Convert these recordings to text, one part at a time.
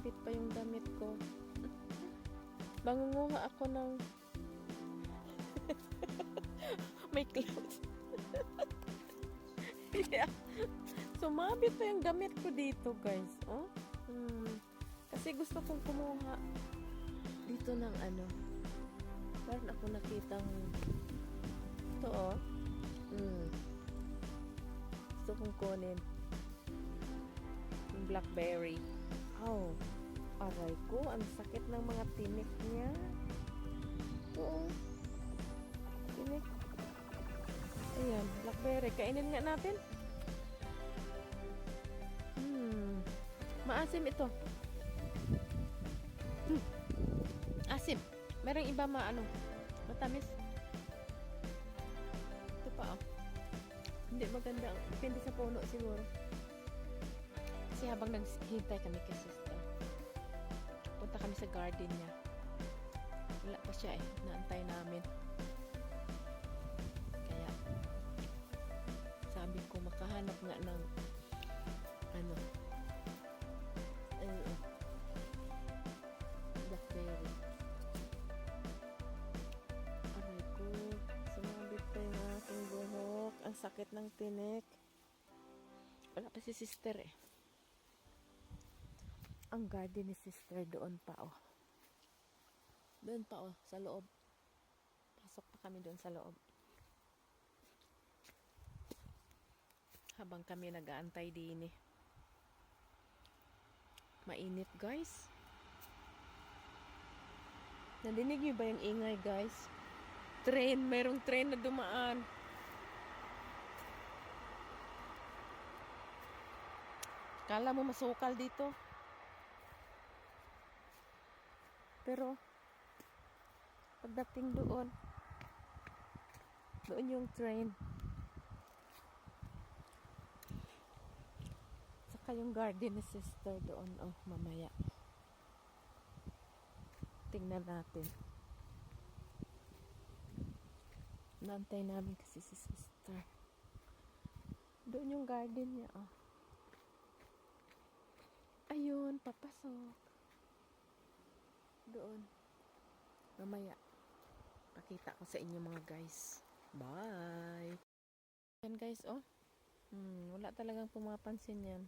Sumabit pa yung damit ko. Mangunguha ako ng may clothes. Yeah. Sumabit pa yung damit ko dito, guys. Oh? Kasi gusto kong kumuha dito ng ano. Meron ako nakitang ito, oh. Gusto kong kunin yung blackberry. Oh, aray ko, ang sakit ng mga tinik niya. Oo, tinik. Ayan, blackberry. Kainin nga natin. Maasim ito. Asim. Merong iba matamis. Ito pa, oh. Hindi maganda. Depende sa puno siguro. Kasi habang naghihintay kami kay sister, punta kami sa garden niya. Wala pa siya naantay namin. Kaya, sabi ko makahanap nga ng blackberry. Aray ko, sumabit pa yung aking buhok. Ang sakit ng tinik. Wala pa si sister Ang garden ni sister doon pa, oh. Doon pa, oh, sa loob. Pasok pa kami doon sa loob. Habang kami nag-aantay din Mainit, guys. Nadinig niyo ba yung ingay, guys? Mayroong train na dumaan. Kala mo masukal dito. Pero pagdating doon yung train. Saka yung garden ni sister doon, oh, mamaya. Tingnan natin. Naantay namin kasi si sister. Doon yung garden niya, oh. Ayun, papasok. Doon. Mamaya. Pakita ko sa inyo mga guys. Bye! Yan guys, oh. Wala talagang pumapansin yan.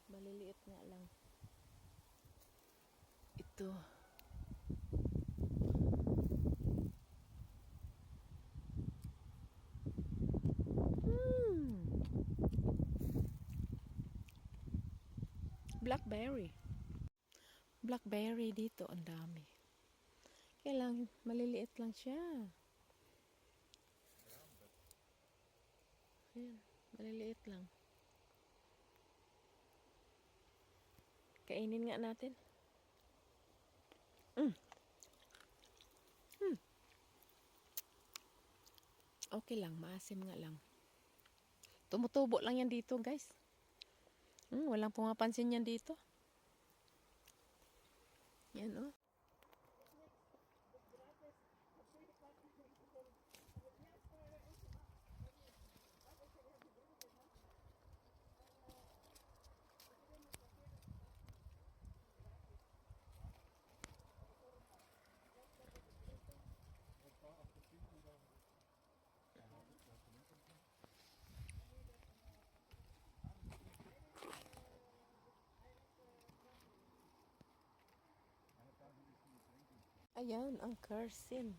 Maliliit nga lang. Ito. Blackberry. Blackberry dito, ang dami. Kaya lang, maliliit lang siya. Ayan, maliliit lang. Kainin nga natin. Okay lang, maasim nga lang. Tumutubo lang yan dito, guys. Walang pumapansin yan dito. Yan, oh. Ayan, ang kersin.